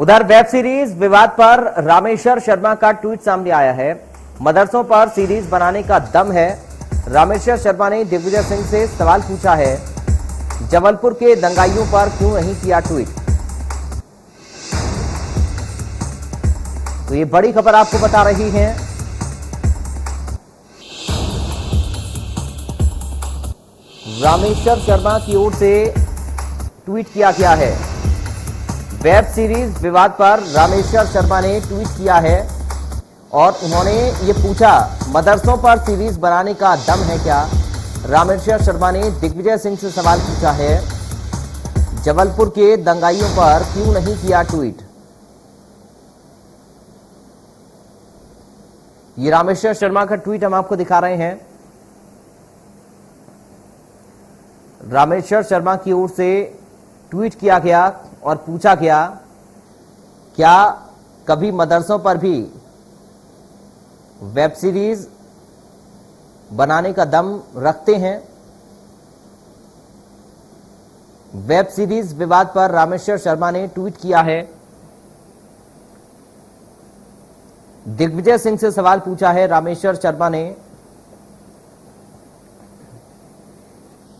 उधर web series विवाद पर रामेश्वर शर्मा का ट्वीट सामने आया है। मदरसों पर सीरीज बनाने का दम है। रामेश्वर शर्मा ने दिग्विजय सिंह से सवाल पूछा है, जबलपुर के दंगाइयों पर क्यों नहीं किया ट्वीट। तो ये बड़ी खबर आपको बता रही है। रामेश्वर शर्मा की ओर से ट्वीट किया गया है। वेब सीरीज विवाद पर रामेश्वर शर्मा ने ट्वीट किया है और उन्होंने ये पूछा, मदरसों पर सीरीज बनाने का दम है क्या। रामेश्वर शर्मा ने दिग्विजय सिंह से सवाल पूछा है, जबलपुर के दंगाइयों पर क्यों नहीं किया ट्वीट। ये रामेश्वर शर्मा का ट्वीट हम आपको दिखा रहे हैं। रामेश्वर शर्मा की ओर से ट्वीट किया गया और पूछा गया, क्या कभी मदरसों पर भी वेब सीरीज बनाने का दम रखते हैं। वेब सीरीज विवाद पर रामेश्वर शर्मा ने ट्वीट किया है। दिग्विजय सिंह से सवाल पूछा है रामेश्वर शर्मा ने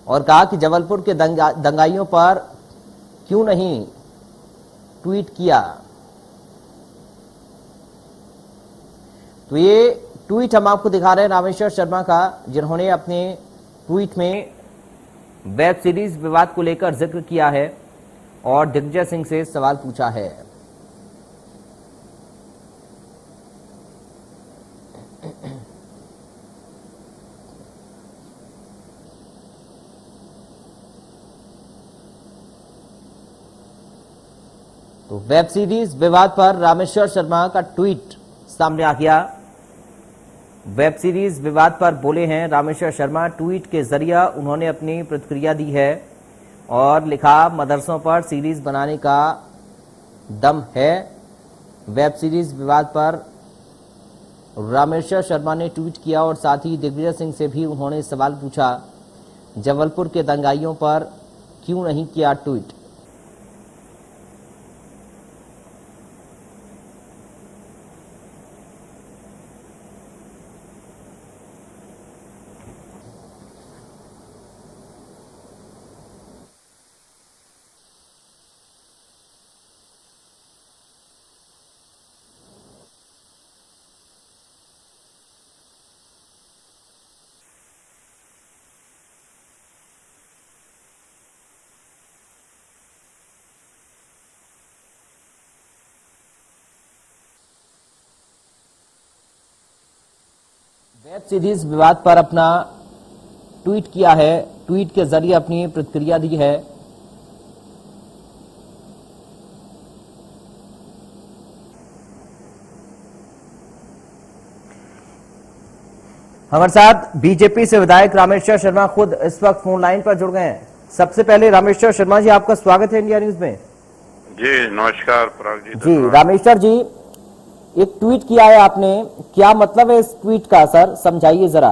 और कहा कि जबलपुर के दंगाइयों पर क्यों नहीं ट्वीट किया। तो ये ट्वीट हम आपको दिखा रहे हैं रामेश्वर शर्मा का, जिन्होंने अपने ट्वीट में वेब सीरीज विवाद को लेकर जिक्र किया है और दिग्विजय सिंह से सवाल पूछा है। तो वेब सीरीज विवाद पर रामेश्वर शर्मा का ट्वीट सामने आ गया। वेब सीरीज विवाद पर बोले हैं रामेश्वर शर्मा। ट्वीट के जरिए उन्होंने अपनी प्रतिक्रिया दी है और लिखा, मदरसों पर सीरीज बनाने का दम है। वेब सीरीज विवाद पर रामेश्वर शर्मा ने ट्वीट किया और साथ ही दिग्विजय सिंह से भी उन्होंने सवाल पूछा, जबलपुर के दंगाइयों पर क्यों नहीं किया ट्वीट। वेब सीरीज विवाद पर अपना ट्वीट किया है, ट्वीट के जरिए अपनी प्रतिक्रिया दी है। हमारे साथ बीजेपी से विधायक रामेश्वर शर्मा खुद इस वक्त फोन लाइन पर जुड़ गए हैं। सबसे पहले रामेश्वर शर्मा जी, आपका स्वागत है इंडिया न्यूज में। जी नमस्कार पराग जी। जी रामेश्वर जी, एक ट्वीट किया है आपने, क्या मतलब है इस ट्वीट का सर, समझाइए जरा।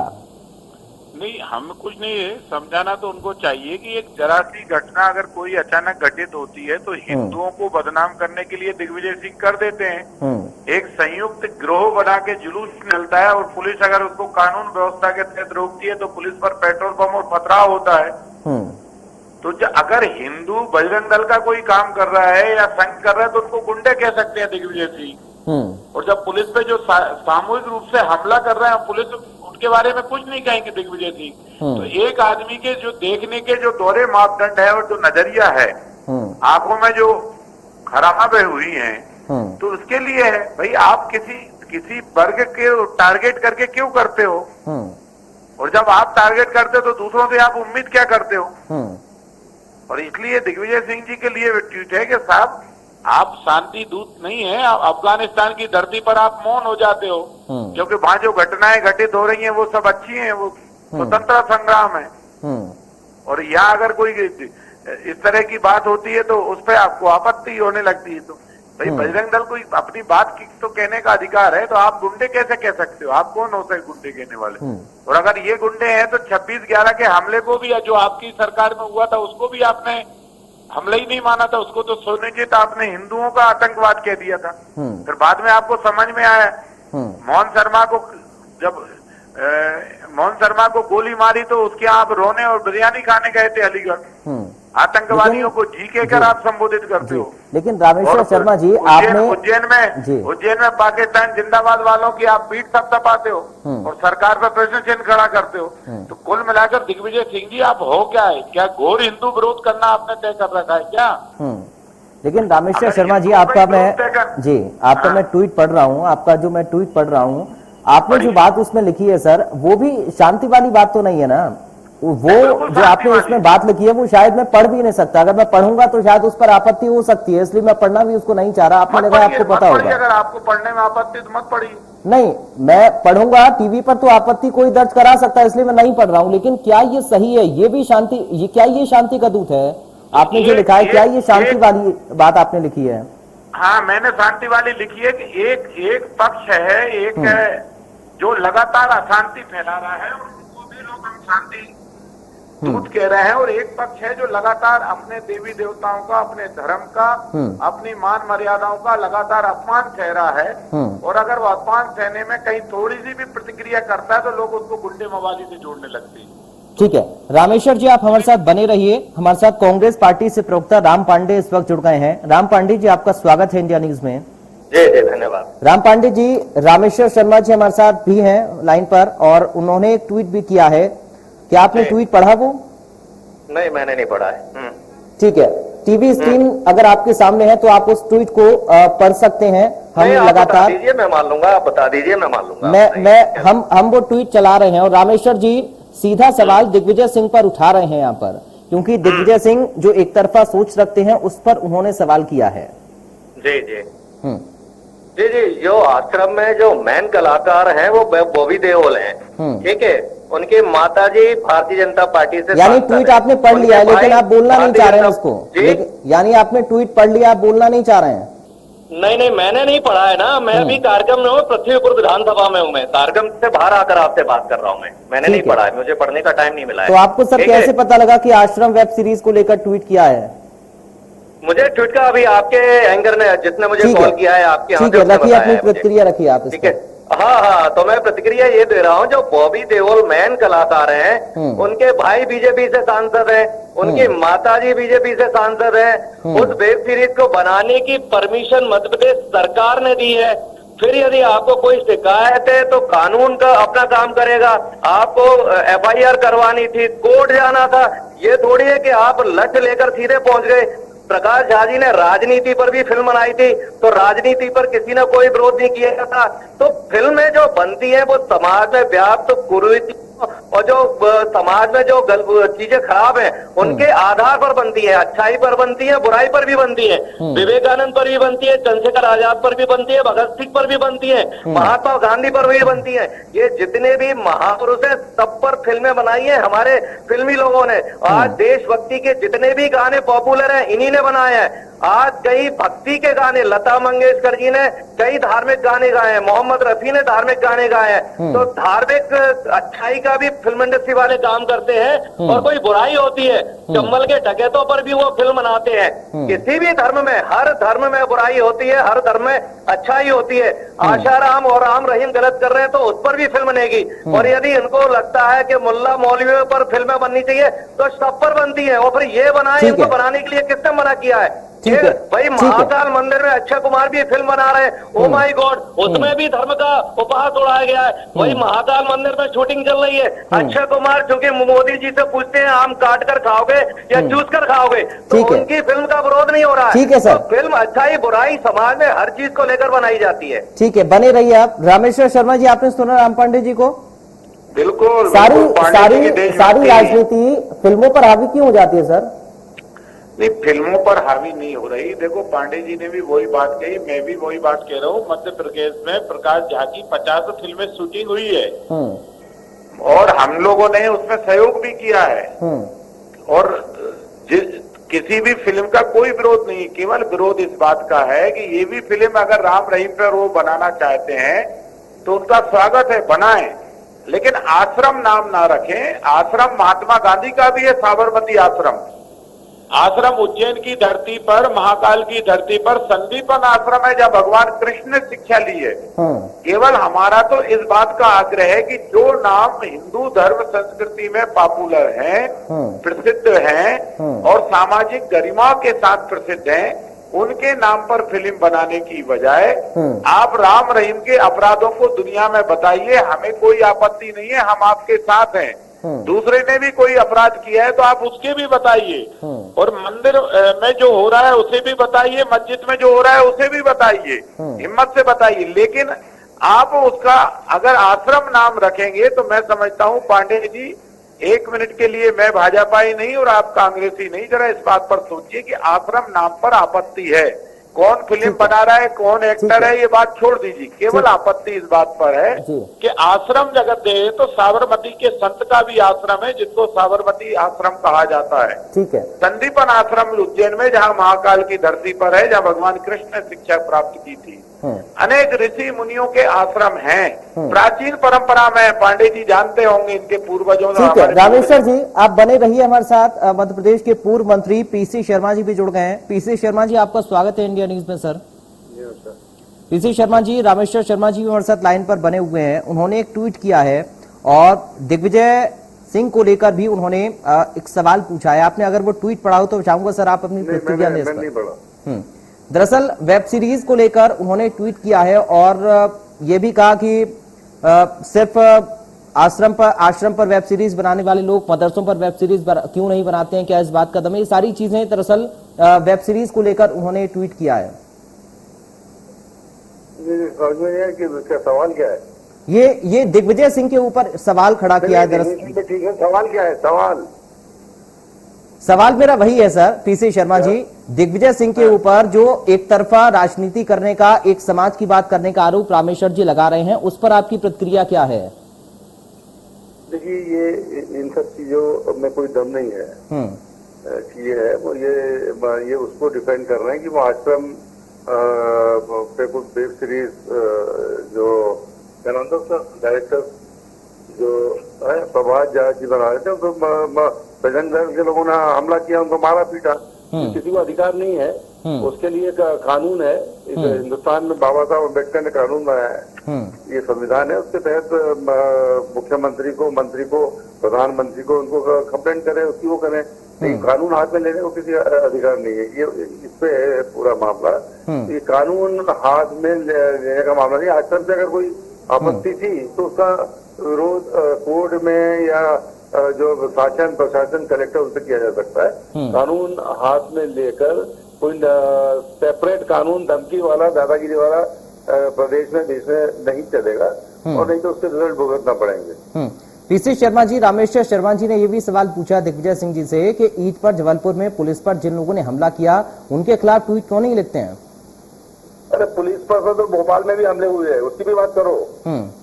नहीं, हम कुछ नहीं है, समझाना तो उनको चाहिए कि एक जरा सी घटना अगर कोई अचानक घटित होती है तो हिंदुओं को बदनाम करने के लिए दिग्विजय सिंह कर देते हैं। एक संयुक्त गिरोह बना के जुलूस निकलता है और पुलिस अगर उसको कानून व्यवस्था के तहत रोकती है तो पुलिस पर पेट्रोल बम और पथराव होता है। तो अगर हिंदू बजरंग दल का कोई काम कर रहा है या संघ कर रहा है तो उनको गुंडे कह सकते हैं दिग्विजय सिंह। और जब पुलिस पे जो सामूहिक रूप से हमला कर रहे हैं पुलिस, उनके बारे में कुछ नहीं कहेंगे दिग्विजय सिंह। तो एक आदमी के जो देखने के जो दोहरे मापदंड है और जो नजरिया है, आंखों में जो खराबें हुई हैं, तो उसके लिए है भाई, आप किसी वर्ग के टारगेट करके क्यों करते हो। और जब आप टारगेट करते हो तो दूसरों से आप उम्मीद क्या करते हो। और इसलिए दिग्विजय सिंह जी के लिए ट्वीट है कि साहब, आप शांति दूत नहीं है, आप अफगानिस्तान की धरती पर आप मौन हो जाते हो, क्योंकि वहां जो घटनाएं घटित हो रही हैं वो सब अच्छी हैं, वो स्वतंत्रता संग्राम है। और यहाँ अगर कोई इस तरह की बात होती है तो उस पर आपको आपत्ति होने लगती है। तो भाई बजरंग दल को अपनी बात की तो कहने का अधिकार है, तो आप गुंडे कैसे कह सकते हो। आप कौन होते हैं गुंडे कहने वाले। और अगर ये गुंडे हैं तो 26/11 के हमले को भी, जो आपकी सरकार में हुआ था, उसको भी आपने हमला ही नहीं माना था, उसको तो सोचना चाहिए था, आपने हिंदुओं का आतंकवाद कह दिया था। फिर बाद में आपको समझ में आया। मोहन शर्मा को जब मोहन शर्मा को गोली मारी तो उसके यहाँ आप रोने और बिरयानी खाने गए थे अलीगढ़। आतंकवादियों को जी कहकर आप संबोधित करते हो। लेकिन रामेश्वर शर्मा जी, आपने उज्जैन में पाकिस्तान जिंदाबाद वालों की आप पीठ थपथपाते हो और सरकार पर प्रश्न चिन्ह खड़ा करते हो। तो कुल मिलाकर दिग्विजय सिंह जी, आप हो क्या है? क्या घोर हिंदू विरोध करना आपने तय कर रखा है क्या? लेकिन रामेश्वर शर्मा जी, आपका मैं ट्वीट पढ़ रहा हूँ, आपका जो मैं ट्वीट पढ़ रहा हूँ, आपने जो बात उसमें लिखी है सर, वो भी शांति वाली बात तो नहीं है ना। वो जो आपने उसमें बात लिखी है वो शायद मैं पढ़ भी नहीं सकता। अगर मैं पढ़ूंगा तो शायद उस पर आपत्ति हो सकती है, इसलिए मैं पढ़ना भी उसको नहीं चाह रहा। आपने लगा आपको पता होगा। अगर आपको पढ़ने में आपत्ति तो मत पढ़िए। नहीं, मैं पढ़ूंगा, टीवी पर तो आपत्ति कोई दर्ज करा सकता है, इसलिए मैं नहीं पढ़ रहा हूँ। लेकिन क्या ये सही है? ये भी शांति, क्या ये शांति का दूत है? आपने जो लिखा है, क्या ये शांति वाली बात आपने लिखी है? हाँ, मैंने शांति वाली लिखी है कि एक पक्ष है, एक जो लगातार अशांति फैला रहा है, उनको भी लोग हम शांति दूत कह रहे हैं, और एक पक्ष है जो लगातार अपने देवी देवताओं का, अपने धर्म का, अपनी मान मर्यादाओं का लगातार अपमान सह रहा है। और अगर वो अपमान सहने में कहीं थोड़ी सी भी प्रतिक्रिया करता है तो लोग उसको गुंडे मवाली से जोड़ने लगते हैं। ठीक है, रामेश्वर जी आप हमारे साथ बने रहिए। हमारे साथ कांग्रेस पार्टी से प्रवक्ता राम पांडे इस वक्त जुड़ गए हैं। राम पांडे जी, आपका स्वागत है इंडिया न्यूज में। जी जी, धन्यवाद। राम पांडे जी, रामेश्वर शर्मा जी हमारे साथ भी हैं लाइन पर, और उन्होंने एक ट्वीट भी किया है। क्या आपने ट्वीट पढ़ा वो? नहीं, मैंने नहीं पढ़ा है। ठीक है, टीवी स्क्रीन अगर आपके सामने है तो आप उस ट्वीट को पढ़ सकते हैं। हम लगातार, दीजिए मैं मान लूंगा, आप बता दीजिए मैं मान लूंगा। हम वो ट्वीट चला रहे हैं, और रामेश्वर जी सीधा सवाल दिग्विजय सिंह पर उठा रहे हैं यहाँ पर, क्योंकि दिग्विजय सिंह जो एक तरफा सोच रखते हैं उस पर उन्होंने सवाल किया है। जी जी जी जी, जो आश्रम में जो मेन कलाकार हैं वो बॉबी देओल हैं, ठीक है। उनकी माताजी भारतीय जनता पार्टी से, यानी ट्वीट आपने पढ़ लिया है लेकिन आप बोलना नहीं चाह रहे हैं उसको। यानी आपने ट्वीट पढ़ लिया, आप बोलना नहीं चाह रहे हैं? नहीं नहीं, मैंने नहीं पढ़ा है ना। मैं अभी कार्यक्रम में हूँ, पृथ्वीपुर विधानसभा में हूँ। मैं कार्यक्रम से बाहर आकर आपसे बात कर रहा हूँ। मैंने नहीं पढ़ा है, मुझे पढ़ने का टाइम नहीं मिला है। तो आपको सर कैसे पता लगा कि आश्रम वेब सीरीज को लेकर ट्वीट किया है? मुझे ट्वीट का अभी आपके एंकर ने, जिसने मुझे कॉल किया है, आपके रखिए अपनी प्रतिक्रिया, रखिए आप। ठीक है, हाँ, तो मैं प्रतिक्रिया ये दे रहा हूँ, जो बॉबी देओल मेन कलाकार हैं, उनके भाई बीजेपी से सांसद हैं, उनकी माताजी बीजेपी से सांसद हैं। उस वेब सीरीज को बनाने की परमिशन मध्य प्रदेश सरकार ने दी है। फिर यदि आपको कोई शिकायत है तो कानून का अपना काम करेगा। आपको FIR करवानी थी, कोर्ट जाना था। ये थोड़ी है कि आप लठ लेकर सीधे पहुंच गए। प्रकाश झा जी ने राजनीति पर भी फिल्म बनाई थी, तो राजनीति पर किसी ने कोई विरोध नहीं किया था। तो फिल्में जो बनती है वो समाज में व्याप्त कुरीति और जो समाज में जो चीजें खराब हैं उनके आधार पर बनती है। अच्छाई पर बनती है, बुराई पर भी बनती है, विवेकानंद पर भी बनती है, चंद्रशेखर आजाद पर भी बनती है, भगत सिंह पर भी बनती है, महात्मा गांधी पर भी बनती है। ये जितने भी महापुरुष हैं सब पर फिल्में बनाई है हमारे फिल्मी लोगों ने। आज देशभक्ति के जितने भी गाने पॉपुलर हैं इन्हीं ने बनाए हैं। आज कई भक्ति के गाने, लता मंगेशकर जी ने कई धार्मिक गाने गाए हैं, मोहम्मद रफी ने धार्मिक गाने गाए हैं। तो धार्मिक अच्छाई का भी फिल्म इंडस्ट्री वाले काम करते हैं। और कोई बुराई होती है, चंबल के डकैतों पर भी वो फिल्म बनाते हैं। किसी भी धर्म में, हर धर्म में बुराई होती है, हर धर्म में अच्छाई होती है। आशाराम और राम रहीम गलत कर रहे हैं तो उस पर भी फिल्म बनेगी। और यदि इनको लगता है कि मुल्ला मौलवियों पर फिल्में बननी चाहिए तो सब पर बनती है। और फिर ये बनाए, इनको बनाने के लिए किसने मना किया है? भाई महाकाल मंदिर में अक्षय कुमार भी फिल्म बना रहे हैं। ओ माय गॉड, उसमें भी धर्म का उपहास उड़ाया गया है। वही महाकाल मंदिर में शूटिंग चल रही है। अक्षय कुमार चूंकि मोदी जी से पूछते हैं आम काट कर खाओगे या चूस कर खाओगे, तो उनकी फिल्म का विरोध नहीं हो रहा है। ठीक है सर, तो फिल्म अच्छाई बुराई समाज में हर चीज को लेकर बनाई जाती है। ठीक है, बने रहिए आप। रामेश्वर शर्मा जी, आपने सुना राम पांडे जी को? बिल्कुल। सारी राजनीति फिल्मों पर हावी क्यों हो जाती है सर? नहीं, फिल्मों पर हावी नहीं हो रही। देखो, पांडे जी ने भी वही बात कही, मैं भी वही बात कह रहा हूँ। मध्य प्रदेश में प्रकाश झा की 50 फिल्में शूटिंग हुई है और हम लोगों ने उसमें सहयोग भी किया है। और किसी भी फिल्म का कोई विरोध नहीं, केवल विरोध इस बात का है कि ये भी फिल्म अगर राम रहीम पर वो बनाना चाहते हैं तो उनका स्वागत है, बनाएं, लेकिन आश्रम नाम ना रखें। आश्रम महात्मा गांधी का भी है, साबरमती आश्रम। आश्रम उज्जैन की धरती पर, महाकाल की धरती पर संदीपन आश्रम है जहाँ भगवान कृष्ण ने शिक्षा ली है। केवल हमारा तो इस बात का आग्रह है कि जो नाम हिंदू धर्म संस्कृति में पॉपुलर हैं, प्रसिद्ध हैं और सामाजिक गरिमा के साथ प्रसिद्ध हैं, उनके नाम पर फिल्म बनाने की बजाय आप राम रहीम के अपराधों को दुनिया में बताइए। हमें कोई आपत्ति नहीं है, हम आपके साथ हैं। दूसरे ने भी कोई अपराध किया है तो आप उसके भी बताइए, और मंदिर में जो हो रहा है उसे भी बताइए, मस्जिद में जो हो रहा है उसे भी बताइए, हिम्मत से बताइए। लेकिन आप उसका अगर आश्रम नाम रखेंगे तो मैं समझता हूं पांडे जी, 1 मिनट के लिए मैं भाजपाई नहीं और आप कांग्रेसी नहीं, जरा इस बात पर सोचिए कि आश्रम नाम पर आपत्ति है। कौन फिल्म बना रहा है, कौन एक्टर है, ये बात छोड़ दीजिए। केवल आपत्ति इस बात पर है कि आश्रम जगत दे तो साबरमती के संत का भी आश्रम है जिसको साबरमती आश्रम कहा जाता है। ठीक है। संदीपन आश्रम उज्जैन में जहाँ महाकाल की धरती पर है, जहाँ भगवान कृष्ण ने शिक्षा प्राप्त की थी। अनेक ऋषि मुनियों के आश्रम हैं, प्राचीन परंपरा में। पांडे जी जानते होंगे इनके पूर्वजों। ठीक है रामेश्वर जी, आप बने रहिए हमारे साथ। मध्य प्रदेश के पूर्व मंत्री पीसी शर्मा जी भी जुड़ गए हैं। पीसी शर्मा जी, आपका स्वागत है इंडिया न्यूज में सर। पीसी शर्मा जी, रामेश्वर शर्मा जी हमारे साथ लाइन पर बने हुए हैं। उन्होंने एक ट्वीट किया है और दिग्विजय सिंह को लेकर भी उन्होंने एक सवाल पूछा है। आपने अगर वो ट्वीट पढ़ा हो तो चाहूंगा सर आप अपनी प्रतिक्रिया दें। दरअसल वेब सीरीज को लेकर उन्होंने ट्वीट किया है और ये भी कहा कि सिर्फ आश्रम पर वेब सीरीज बनाने वाले लोग मदरसों पर वेब सीरीज क्यों नहीं बनाते हैं, क्या इस बात का दम है? ये सारी चीजें दरअसल वेब सीरीज को लेकर उन्होंने ट्वीट किया है। समझ में नहीं है कि उसका सवाल क्या है। ये दिग्विजय सिंह के ऊपर सवाल खड़ा किया है दरअसल। ठीक है, सवाल क्या है? सवाल मेरा वही है सर पीसी शर्मा जी, दिग्विजय सिंह के ऊपर जो एक तरफा राजनीति करने का, एक समाज की बात करने का आरोप रामेश्वर जी लगा रहे हैं, उस पर आपकी प्रतिक्रिया क्या है? देखिए, ये इन सब चीजों में कोई दम नहीं है कि ये है वो ये उसको डिफेंड कर रहे हैं कि वो आश्रम पे कुछ वेब सीरीज जो क्या नाम था उसका डायरेक्टर जो है प्रभात झा जी बना रहे थे, तो बजरंग दल के लोगों ने हमला किया, उनको मारा पीटा। किसी को अधिकार नहीं है, उसके लिए कानून है। हिंदुस्तान में बाबा साहब अम्बेडकर ने कानून बनाया है, ये संविधान है। उसके तहत मुख्यमंत्री को, मंत्री को, प्रधानमंत्री को उनको कंप्लेंट करें, उसकी वो करें। लेकिन कानून हाथ में लेने को किसी अधिकार नहीं है। ये इस पे है पूरा मामला। ये कानून हाथ में लेने का मामला नहीं। आश्रम से अगर कोई आपत्ति थी तो उसका विरोध कोर्ट में या जो शासन प्रशासन कलेक्टर उनसे किया जा सकता है। कानून हाथ में लेकर कोई सेपरेट कानून धमकी वाला, दादागिरी वाला प्रदेश में देश में नहीं चलेगा, और नहीं तो उसके रिजल्ट भुगतना पड़ेंगे। पीसी शर्मा जी, रामेश्वर शर्मा जी ने यह भी सवाल पूछा दिग्विजय सिंह जी से कि ईद पर जबलपुर में पुलिस पर जिन लोगों ने हमला किया उनके खिलाफ ट्वीट क्यों नहीं लिखते हैं? अरे पुलिस पर तो भोपाल में भी हमले हुए हैं, उसकी भी बात करो।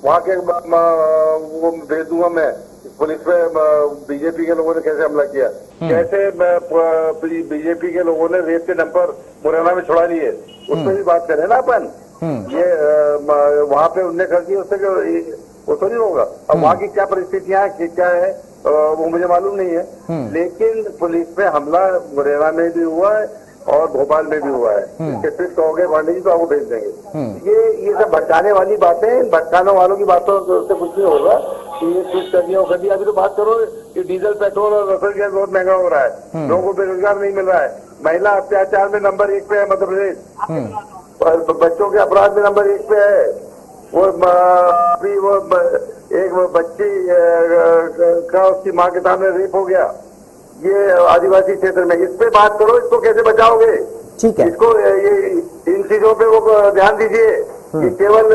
वहाँ के वो भेज दूंगा मैं, पुलिस पे बीजेपी के लोगों ने कैसे हमला किया, कैसे बीजेपी के लोगों ने रेप के दम पर मुरैना में छुड़ा लिए, उस पर भी बात करें ना अपन। ये वहाँ पे उनने कर दिया, उससे वो तो नहीं होगा। अब वहाँ की क्या परिस्थितियां क्या है वो मुझे मालूम नहीं है। लेकिन पुलिस पे हमला मुरैना में भी हुआ है और भोपाल में भी हुआ है। इसके फिर कहोगे पांडे जी तो आपको भेज देंगे। ये सब भटकाने वाली बातें, भटकाने वालों की बातों से कुछ नहीं होगा कि ये ट्वीट कर दिया वो कर दिया। अभी तो बात करो कि डीजल पेट्रोल और रसोई गैस बहुत महंगा हो रहा है, लोगों को बेरोजगार नहीं मिल रहा है, महिला अत्याचार में नंबर 1 पे है मध्य प्रदेश, बच्चों के अपराध में नंबर 1 पे है। अभी वो एक बच्ची का उसकी माँ के सामने रेप हो गया, ये आदिवासी क्षेत्र में। इस पे बात करो, इसको कैसे बचाओगे? ठीक है, इसको ये इन चीजों पे वो ध्यान दीजिए कि केवल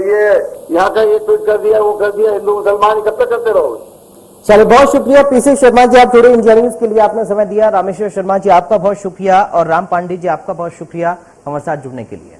ये यहाँ का ये ट्वीट कर दिया, वो कर दिया, हिंदू मुसलमान कब तक करते रहोगे? चलिए, बहुत शुक्रिया पीसी शर्मा जी, आप जुड़े इंडिया न्यूज के लिए, आपने समय दिया। रामेश्वर शर्मा जी आपका बहुत शुक्रिया और राम पांडे जी आपका बहुत शुक्रिया हमारे साथ जुड़ने के लिए।